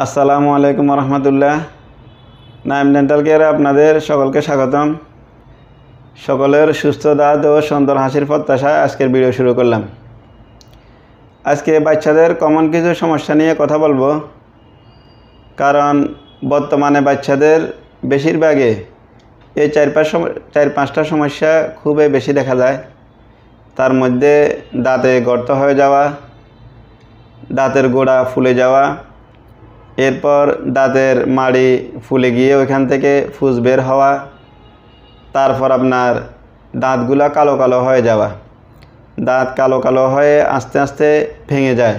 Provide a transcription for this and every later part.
আসসালামু আলাইকুম রহমতুল্লাহ। নাইম ডেন্টাল কেয়ারে আপনাদের সকলকে স্বাগতম। সকলের সুস্থ দাঁত ও সুন্দর হাসির প্রত্যাশায় আজকের ভিডিও শুরু করলাম। আজকে বাচ্চাদের কমন কিছু সমস্যা নিয়ে কথা বলবো, কারণ বর্তমানে বাচ্চাদের বেশিরভাগে এই চার পাঁচটা সমস্যা খুবই বেশি দেখা যায়। তার মধ্যে দাঁতে গর্ত হয়ে যাওয়া, দাঁতের গোড়া ফুলে যাওয়া, এরপর দাঁতের মাড়ি ফুলে গিয়ে ওইখান থেকে ফুস বের হওয়া, তারপর আপনার দাঁতগুলা কালো কালো হয়ে যাওয়া, দাঁত কালো কালো হয়ে আস্তে আস্তে ভেঙে যায়।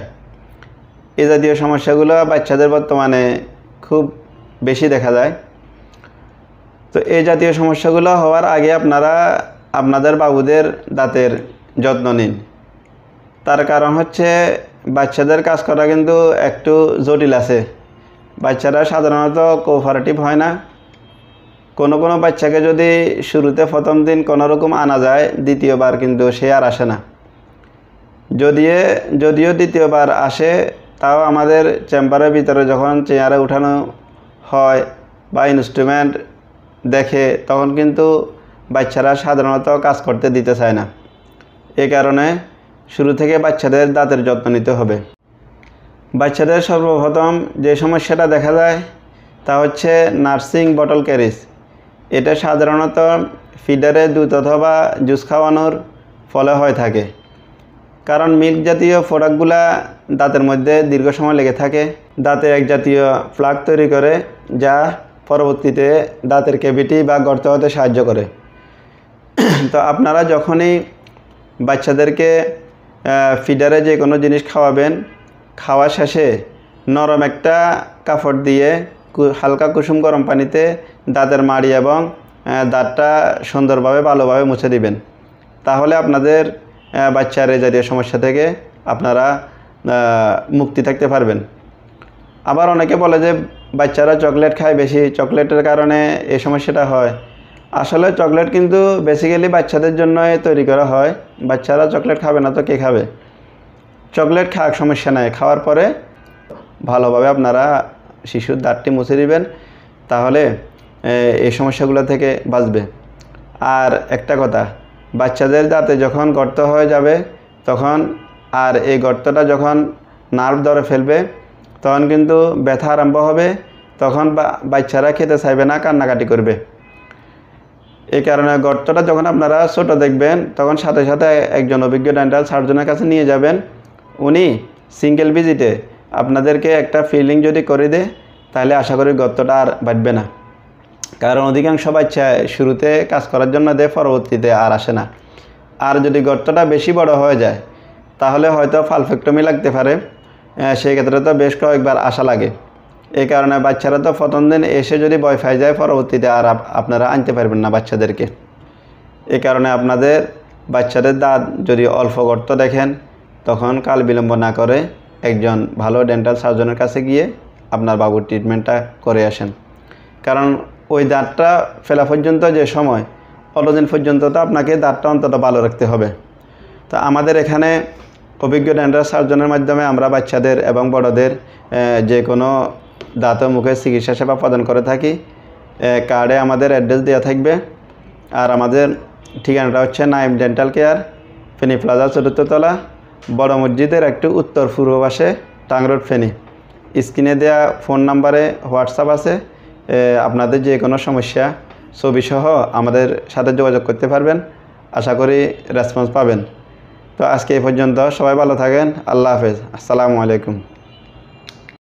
এ জাতীয় সমস্যাগুলো বাচ্চাদের বর্তমানে খুব বেশি দেখা যায়। তো এই জাতীয় সমস্যাগুলো হওয়ার আগে আপনারা আপনাদের বাবুদের দাঁতের যত্ন নিন। তার কারণ হচ্ছে বাচ্চাদের কাজ করা কিন্তু একটু জটিল আছে। বাচ্চারা সাধারণত কোঅপারেটিভ হয় না। কোনো বাচ্চাকে যদি শুরুতে প্রথম দিন কোনোরকম আনা যায়, দ্বিতীয়বার কিন্তু সে আর আসে না। যদিও দ্বিতীয়বার আসে, তাও আমাদের চেম্বারের ভিতরে যখন চেয়ারে উঠানো হয় বা ইনস্ট্রুমেন্ট দেখে, তখন কিন্তু বাচ্চারা সাধারণত কাজ করতে দিতে চায় না। এই কারণে শুরু থেকে বাচ্চাদের দাঁতের যত্ন নিতে হবে। বাচ্চাদের সর্বপ্রথম যে সমস্যাটা দেখা যায় তা হচ্ছে নার্সিং বটল ক্যারিজ। এটা সাধারণত ফিডারে দুধ অথবা জুস খাওয়ানোর ফলে হয়ে থাকে। কারণ মিল্ক জাতীয় প্রোডাক্টগুলা দাঁতের মধ্যে দীর্ঘ সময় লেগে থাকে, দাঁতে এক জাতীয় প্লাগ তৈরি করে, যা পরবর্তীতে দাঁতের ক্যাভিটি বা গর্ত হতে সাহায্য করে। তো আপনারা যখনই বাচ্চাদেরকে ফিডারে যে কোনো জিনিস খাওয়াবেন, খাওয়া শেষে নরম একটা কাপড় দিয়ে হালকা কুসুম গরম পানিতে দাঁতের মাড়ি এবং দাঁতটা সুন্দরভাবে ভালোভাবে মুছে দিবেন। তাহলে আপনাদের বাচ্চার এই জাতীয় সমস্যা থেকে আপনারা মুক্তি থাকতে পারবেন। আবার অনেকে বলে যে বাচ্চারা চকলেট খায় বেশি, চকলেটের কারণে এই সমস্যাটা হয়। আসলে চকলেট কিন্তু বেসিক্যালি বাচ্চাদের জন্যই তৈরি করা হয়। বাচ্চারা চকলেট খাবে না তো কে খাবে? চকলেট খাওয়ার সমস্যা নাই, খাওয়ার পরে ভালোভাবে আপনারা শিশুর দাঁতটি মুছে দিবেন, তাহলে এই সমস্যাগুলো থেকে বাঁচবে। আর একটা কথা, বাচ্চাদের দাঁতে যখন গর্ত হয়ে যাবে তখন, আর এই গর্তটা যখন নার্ভ ধরে ফেলবে, তখন কিন্তু ব্যথা আরম্ভ হবে। তখন বাচ্চারা খেতে চাইবে না, কান্নাকাটি করবে। এই কারণে গর্তটা যখন আপনারা ছোট দেখবেন, তখন সাথে সাথে একজন অভিজ্ঞ ডেন্টাল সার্জনের কাছে নিয়ে যাবেন। উনি সিঙ্গেল ভিজিটে আপনাদেরকে একটা ফিলিং যদি করে দেয়, তাহলে আশা করি গর্তটা আর বাড়বে না। কারণ অধিকাংশ বাচ্চা শুরুতে কাজ করার জন্য দেয়, পরবর্তীতে আর আসে না। আর যদি গর্তটা বেশি বড় হয়ে যায়, তাহলে হয়তো পালপেক্টমি লাগতে পারে। সেই ক্ষেত্রে তো বেশ কয়েকবার আসা লাগে। এই কারণে বাচ্চারা তো প্রথম দিন এসে যদি ভয় পাই যায়, পরবর্তীতে আর আপনারা আনতে পারবেন না বাচ্চাদেরকে। এই কারণে আপনাদের বাচ্চাদের দাঁত যদি অল্প গর্ত দেখেন, তখন কাল বিলম্ব না করে একজন ভালো ডেন্টাল সার্জনের কাছে গিয়ে আপনার বাবুর ট্রিটমেন্টটা করে আসেন। কারণ ওই দাঁতটা ফেলা পর্যন্ত যে সময়, অতদিন পর্যন্ত তো আপনাকে দাঁতটা অন্তত ভালো রাখতে হবে। তো আমাদের এখানে অভিজ্ঞ ডেন্টাল সার্জনের মাধ্যমে আমরা বাচ্চাদের এবং বড়দের যে কোনো দাঁত ও মুখের চিকিৎসা সেবা প্রদান করে থাকি। কার্ডে আমাদের অ্যাড্রেস দেওয়া থাকবে। আর আমাদের ঠিকানাটা হচ্ছে Naim dental care, Feni plaza ৪র্থ তলা, বড় মসজিদের একটু উত্তর পূর্ব পাশে, টাং রোড, ফেনী। স্ক্রিনে দেওয়া ফোন নাম্বারে হোয়াটসঅ্যাপ আছে। আপনাদের যে কোনো সমস্যা ছবিসহ আমাদের সাথে যোগাযোগ করতে পারবেন। আশা করি রেসপন্স পাবেন। তো আজকে এই পর্যন্ত, সবাই ভালো থাকেন। আল্লাহ হাফেজ। আসসালামু আলাইকুম।